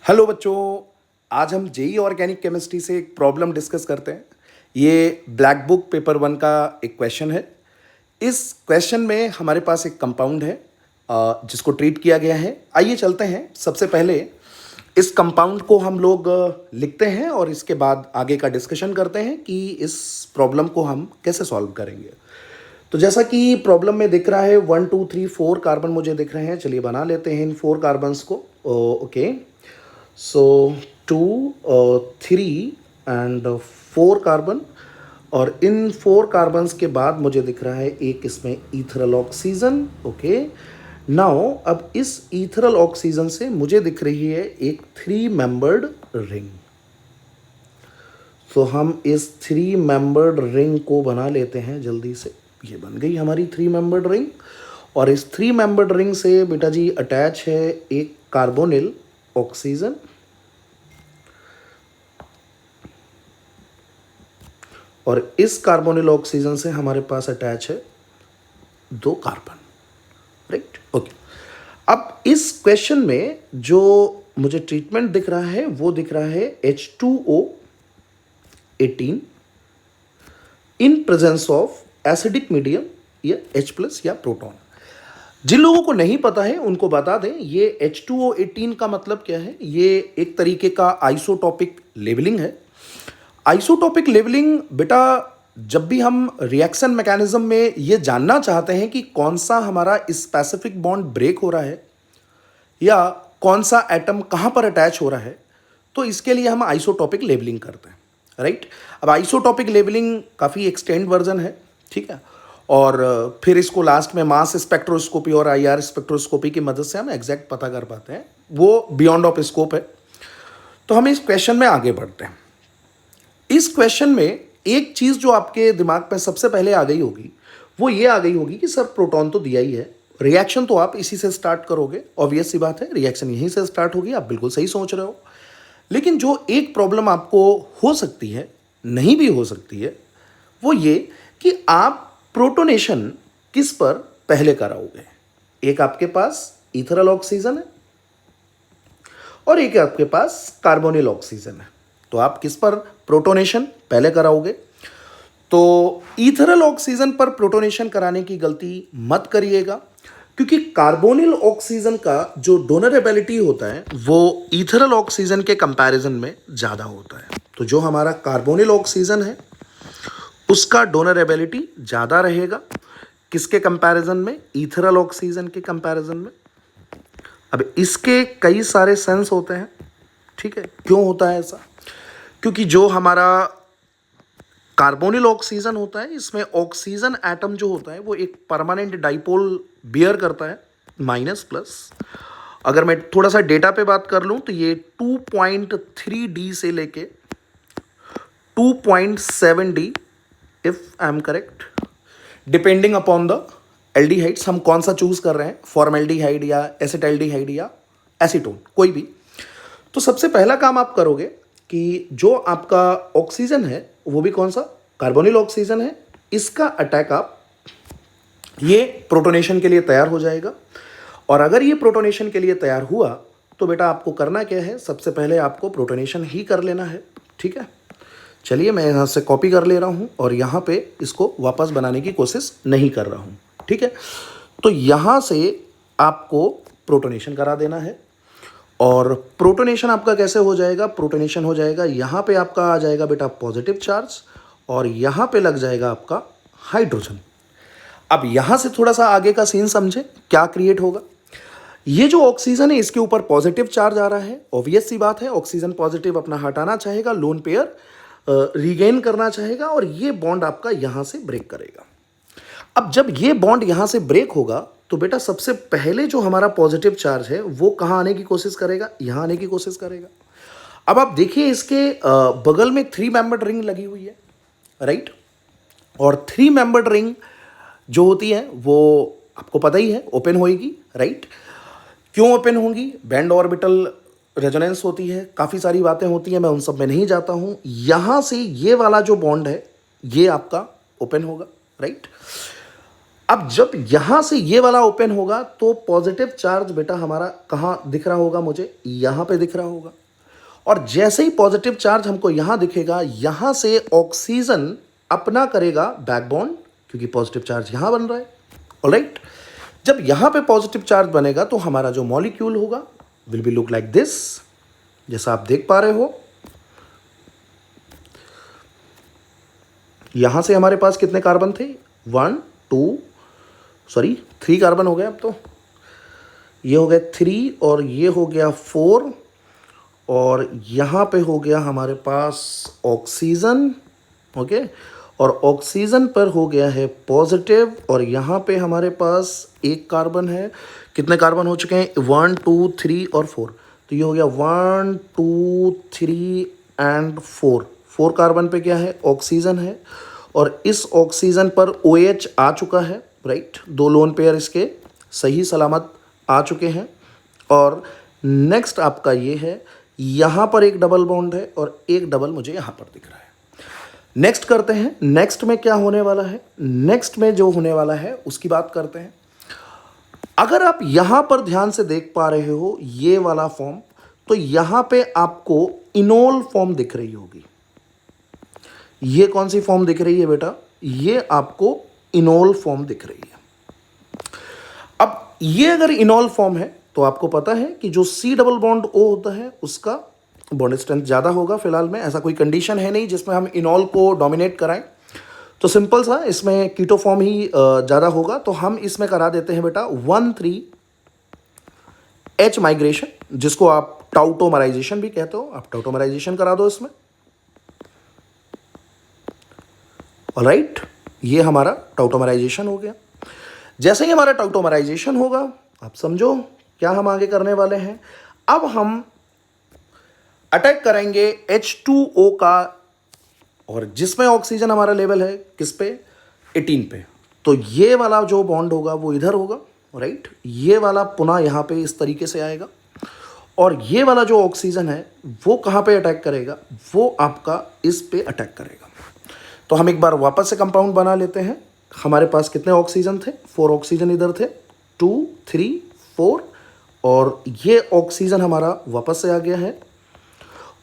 Hello बच्चों। आज हम जेई ऑर्गेनिक केमिस्ट्री से एक प्रॉब्लम डिस्कस करते हैं। ये ब्लैक बुक पेपर 1 का एक क्वेश्चन है। इस क्वेश्चन में हमारे पास एक कंपाउंड है जिसको ट्रीट किया गया है। आइए चलते हैं। सबसे पहले इस कंपाउंड को हम लोग लिखते हैं और इसके बाद आगे का डिस्कशन करते हैं कि इस प्रॉब्लम को हम कैसे सॉल्व करेंगे। तो जैसा कि प्रॉब्लम में दिख रहा है 1 2 3 4 कार्बन मुझे दिख रहे हैं। चलिए बना लेते हैं इन 4 कार्बन्स को। ओके, सो 2 3 एंड 4 कार्बन, और इन 4 कार्बन्स के बाद मुझे दिख रहा है एक इसमें ईथरल ऑक्सीजन। ओके, नाउ अब इस ईथरल ऑक्सीजन से मुझे दिख रही है एक 3 मेंबर्ड रिंग। तो हम इस 3 मेंबर्ड रिंग को बना लेते हैं जल्दी से। ये बन गई हमारी 3 मेंबर्ड रिंग, और इस 3 मेंबर्ड रिंग से बेटा जी अटैच है एक कार्बोनिल ऑक्सीजन, और इस कार्बोनिल ऑक्सीजन से हमारे पास अटैच है 2 कार्बन। Right, okay. अब इस क्वेश्चन में जो मुझे ट्रीटमेंट दिख रहा है वो दिख रहा है H2O18 in presence of acidic medium या H+ या प्रोटॉन। जिन लोगों को नहीं पता है उनको बता दें, ये H2O18 का मतलब क्या है। ये एक तरीके का आइसोटॉपिक लेवलिंग है। आइसोटॉपिक लेवलिंग बेटा, जब भी हम रिएक्शन मैकेनिज्म में ये जानना चाहते हैं कि कौन सा हमारा स्पेसिफिक बॉन्ड ब्रेक हो रहा है या कौन सा एटम कहाँ पर अटैच हो रहा है, तो इसके लिए हम आइसोटॉपिक लेवलिंग करते हैं। राइट, अब आइसोटॉपिक लेवलिंग काफ़ी एक्सटेंड वर्जन है, ठीक है, और फिर इसको लास्ट में मास स्पेक्ट्रोस्कोपी और IR स्पेक्ट्रोस्कोपी की मदद से हम एग्जैक्ट पता कर पाते हैं। वो बियॉन्ड ऑफ स्कोप है। तो हम इस क्वेश्चन में आगे बढ़ते हैं। इस क्वेश्चन में एक चीज जो आपके दिमाग में सबसे पहले आ गई होगी वो ये आ गई होगी कि सर प्रोटॉन तो दिया ही है, रिएक्शन तो आप इसी से स्टार्ट करोगे। ऑब्वियस सी बात है, रिएक्शन यहीं से स्टार्ट होगी। आप बिल्कुल सही सोच रहे हो। लेकिन जो एक प्रॉब्लम आपको हो सकती है, नहीं भी हो सकती है, वो ये कि आप प्रोटोनेशन किस पर पहले कराओगे। एक आपके पास ईथरल ऑक्सीजन है और एक आपके पास कार्बोनिल ऑक्सीजन है। तो आप किस पर प्रोटोनेशन पहले कराओगे। तो ईथरल ऑक्सीजन पर प्रोटोनेशन कराने की गलती मत करिएगा, क्योंकि कार्बोनिल ऑक्सीजन का जो डोनरेबिलिटी होता है वो ईथरल ऑक्सीजन के कंपैरिजन में ज़्यादा होता है। तो जो हमारा कार्बोनिल ऑक्सीजन है उसका डोनरेबिलिटी ज़्यादा रहेगा। किसके कंपैरिजन में? ईथरल ऑक्सीजन के कंपैरिजन में। अब इसके कई सारे सेंस होते हैं, ठीक है। क्यों होता है ऐसा? क्योंकि जो हमारा कार्बोनिल ऑक्सीजन होता है, इसमें ऑक्सीजन एटम जो होता है वो एक परमानेंट डाइपोल बियर करता है, -+। अगर मैं थोड़ा सा डेटा पे बात कर लूं तो ये 2.3D से लेके 2.7D, if I am correct, depending upon the aldehydes. हम कौन सा चूज कर रहे हैं, फॉर्मेल्डिहाइड या एसिटाल्डिहाइड या एसीटोन, कोई भी। तो सबसे पहला काम आप करोगे कि जो आपका ऑक्सीजन है वो भी कौन सा, कार्बोनिल ऑक्सीजन है, इसका अटैक आप, ये प्रोटोनेशन के लिए तैयार हो जाएगा। और अगर ये प्रोटोनेशन के लिए तैयार हुआ तो बेटा आपको करना क्या है, सबसे पहले आपको प्रोटोनेशन ही कर लेना है, ठीक है। चलिए मैं यहाँ से कॉपी कर ले रहा हूँ और यहाँ पे इसको वापस बनाने की कोशिश नहीं कर रहा हूँ, ठीक है। तो यहाँ से आपको प्रोटोनेशन करा देना है। और प्रोटोनेशन आपका कैसे हो जाएगा? प्रोटोनेशन हो जाएगा, यहाँ पे आपका आ जाएगा बेटा पॉजिटिव चार्ज और यहाँ पे लग जाएगा आपका हाइड्रोजन। अब यहाँ से थोड़ा सा आगे का सीन समझे, क्या क्रिएट होगा। ये जो ऑक्सीजन है इसके ऊपर पॉजिटिव चार्ज आ रहा है। ऑब्वियस सी बात है, ऑक्सीजन पॉजिटिव अपना हटाना चाहेगा, लोन पेयर रिगेन करना चाहेगा, और ये बॉन्ड आपका यहाँ से ब्रेक करेगा। अब जब ये बॉन्ड यहाँ से ब्रेक होगा तो बेटा सबसे पहले जो हमारा पॉजिटिव चार्ज है वो कहाँ आने की कोशिश करेगा, यहाँ आने की कोशिश करेगा। अब आप देखिए इसके बगल में 3 मेंबर्ड रिंग लगी हुई है, राइट। और 3 मेंबर्ड रिंग जो होती है वो आपको पता ही है ओपन होएगी, राइट। क्यों ओपन होंगी? बैंड ऑर्बिटल रेजोनेंस होती है, काफ़ी सारी बातें होती हैं, मैं उन सब में नहीं जाता हूँ। यहाँ से ये वाला जो बॉन्ड है ये आपका ओपन होगा, राइट। अब जब यहां से ये वाला ओपन होगा तो पॉजिटिव चार्ज बेटा हमारा कहाँ दिख रहा होगा, मुझे यहां पे दिख रहा होगा। और जैसे ही पॉजिटिव चार्ज हमको यहां दिखेगा, यहां से ऑक्सीजन अपना करेगा बैक बॉन्ड, क्योंकि पॉजिटिव चार्ज यहां बन रहा है। ऑलराइट, जब यहां पे पॉजिटिव चार्ज बनेगा तो हमारा जो मॉलिक्यूल होगा will be look like this, जैसा आप देख पा रहे हो। यहां से हमारे पास कितने कार्बन थे, 3 कार्बन हो गए। अब तो ये हो गए 3 और ये हो गया 4 और यहाँ पे हो गया हमारे पास ऑक्सीजन। ओके, और ऑक्सीजन पर हो गया है पॉजिटिव और यहाँ पे हमारे पास एक कार्बन है। कितने कार्बन हो चुके हैं, 1 2 3 और 4। तो ये हो गया 1 2 3 एंड 4 कार्बन पे क्या है, ऑक्सीजन है। और इस ऑक्सीजन पर OH आ चुका है, राइट। 2 लोन पेयर इसके सही सलामत आ चुके हैं। और नेक्स्ट आपका ये है, यहाँ पर एक डबल बॉन्ड है और एक डबल मुझे यहाँ पर दिख रहा है। नेक्स्ट करते हैं, नेक्स्ट में क्या होने वाला है। नेक्स्ट में जो होने वाला है उसकी बात करते हैं। अगर आप यहाँ पर ध्यान से देख पा रहे हो ये वाला फॉर्म, तो यहाँ पे आपको इनोल फॉर्म दिख रही होगी। ये कौन सी फॉर्म दिख रही है बेटा, ये आपको इनोल फॉर्म दिख रही है। अब ये अगर इनोल फॉर्म है तो आपको पता है कि जो C डबल बॉन्ड O होता है उसका बॉन्ड स्ट्रेंथ ज़्यादा होगा। फिलहाल में ऐसा कोई कंडीशन है नहीं जिसमें हम इनोल को डोमिनेट कराएं, तो सिंपल सा इसमें कीटो फॉर्म ही ज़्यादा होगा। तो हम इसमें करा देते हैं बेटा 1,3H माइग्रेशन, जिसको आप टाउटोमराइजेशन भी कहते हो। आप टाउटोमराइजेशन करा दो इसमें। ऑलराइट, ये हमारा टाउटोमराइजेशन हो गया। जैसे ही हमारा टाउटोमराइजेशन होगा, आप समझो क्या हम आगे करने वाले हैं। अब हम अटैक करेंगे H2O का, और जिसमें ऑक्सीजन हमारा लेवल है किस पे, 18 पे। तो ये वाला जो बॉन्ड होगा वो इधर होगा, राइट। ये वाला पुनः यहाँ पे इस तरीके से आएगा और ये वाला जो ऑक्सीजन है वो कहाँ पे अटैक करेगा, वो आपका इस पे अटैक करेगा। तो हम एक बार वापस से कंपाउंड बना लेते हैं। हमारे पास कितने ऑक्सीजन थे, 4 ऑक्सीजन इधर थे, 2 3 4, और ये ऑक्सीजन हमारा वापस से आ गया है।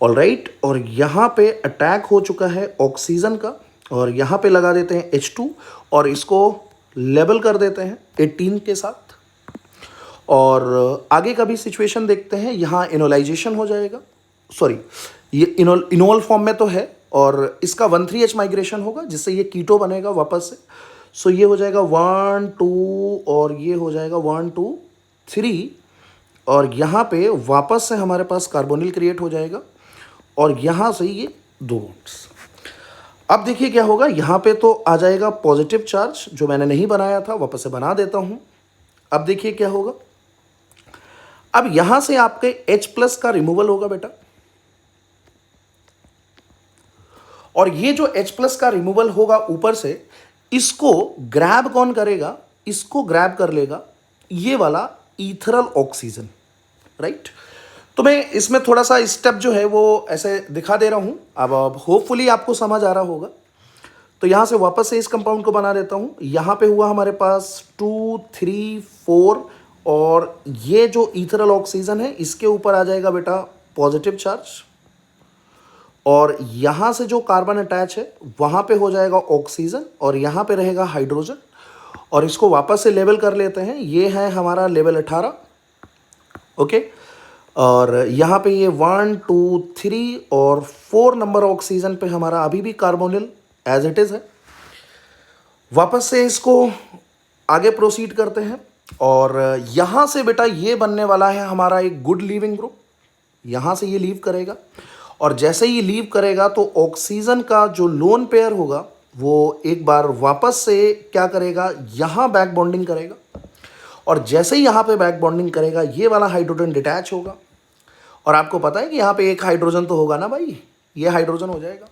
ऑलराइट, और यहाँ पे अटैक हो चुका है ऑक्सीजन का, और यहाँ पे लगा देते हैं H2 और इसको लेबल कर देते हैं 18 के साथ। और आगे का भी सिचुएशन देखते हैं। यहाँ इनोलाइजेशन हो जाएगा, सॉरी ये इनोल फॉर्म में तो है, और इसका 1,3H माइग्रेशन होगा जिससे ये कीटो बनेगा वापस से। सो ये हो जाएगा 1 2 और ये हो जाएगा 1 2 3, और यहाँ पे वापस से हमारे पास कार्बोनिल क्रिएट हो जाएगा और यहाँ से ये 2 बॉन्ड्स। अब देखिए क्या होगा, यहाँ पे तो आ जाएगा पॉजिटिव चार्ज जो मैंने नहीं बनाया था, वापस से बना देता हूँ। अब देखिए क्या होगा, अब यहाँ से आपके H+ का रिमूवल होगा बेटा, और ये जो H+ का रिमूवल होगा ऊपर से, इसको ग्रैब कौन करेगा, इसको ग्रैब कर लेगा ये वाला ईथरल ऑक्सीजन, राइट। तो मैं इसमें थोड़ा सा स्टेप जो है वो ऐसे दिखा दे रहा हूं। अब होपफुली आपको समझ आ रहा होगा। तो यहां से वापस से इस कंपाउंड को बना देता हूं। यहां पे हुआ हमारे पास 2 3 4, और ये जो ईथरल ऑक्सीजन है इसके ऊपर आ जाएगा बेटा पॉजिटिव चार्ज, और यहाँ से जो कार्बन अटैच है वहाँ पे हो जाएगा ऑक्सीजन और यहाँ पे रहेगा हाइड्रोजन। और इसको वापस से लेवल कर लेते हैं। ये है हमारा लेवल 18, ओके। और यहाँ पे ये 1 2 3 और 4 नंबर ऑक्सीजन पे हमारा अभी भी कार्बोनिल एज इट इज़ है। वापस से इसको आगे प्रोसीड करते हैं, और यहाँ से बेटा ये बनने वाला है हमारा एक गुड लीविंग ग्रुप। यहाँ से ये लीव करेगा, और जैसे ही लीव करेगा तो ऑक्सीजन का जो लोन पेयर होगा वो एक बार वापस से क्या करेगा, यहाँ बैक बॉन्डिंग करेगा, और जैसे ही यहाँ पे बैक बॉन्डिंग करेगा ये वाला हाइड्रोजन डिटैच होगा। और आपको पता है कि यहाँ पे एक हाइड्रोजन तो होगा ना भाई, ये हाइड्रोजन हो जाएगा।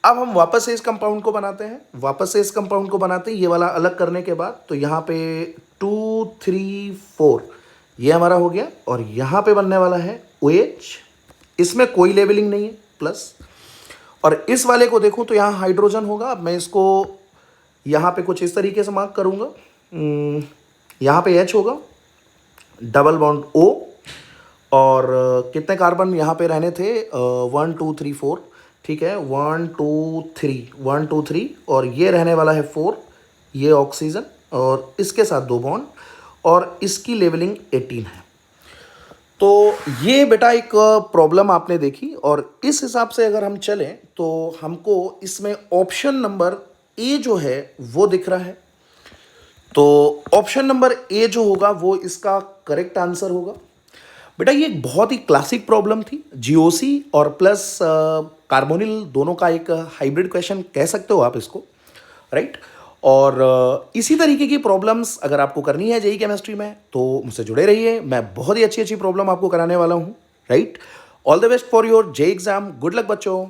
अब हम वापस से इस कंपाउंड को बनाते हैं। वापस से इस कंपाउंड को बनाते हैं ये वाला अलग करने के बाद, तो यहाँ पे 2 3 4 ये हमारा हो गया, और यहाँ पे बनने वाला है OH। इसमें कोई लेबलिंग नहीं है प्लस, और इस वाले को देखूं तो यहाँ हाइड्रोजन होगा। अब मैं इसको यहाँ पे कुछ इस तरीके से मार्क करूँगा। यहाँ पे H होगा, डबल बॉन्ड O, और कितने कार्बन यहाँ पे रहने थे, 1 2 3 4, ठीक है, 1 2 3, 1 2 3, और ये रहने वाला है 4, ये ऑक्सीजन, और इसके साथ 2 बॉन्ड, और इसकी लेवलिंग 18 है। तो ये बेटा एक प्रॉब्लम आपने देखी, और इस हिसाब से अगर हम चलें तो हमको इसमें ऑप्शन नंबर ए जो है वो दिख रहा है। तो ऑप्शन नंबर ए जो होगा वो इसका करेक्ट आंसर होगा। बेटा ये एक बहुत ही क्लासिक प्रॉब्लम थी, जीओसी और प्लस कार्बोनिल दोनों का एक हाइब्रिड क्वेश्चन कह सकते हो आप इसको, राइट। और इसी तरीके की प्रॉब्लम्स अगर आपको करनी है जेई केमिस्ट्री में तो मुझसे जुड़े रहिए, मैं बहुत ही अच्छी अच्छी प्रॉब्लम आपको कराने वाला हूँ, right. All the best for your JEE exam, good luck बच्चों।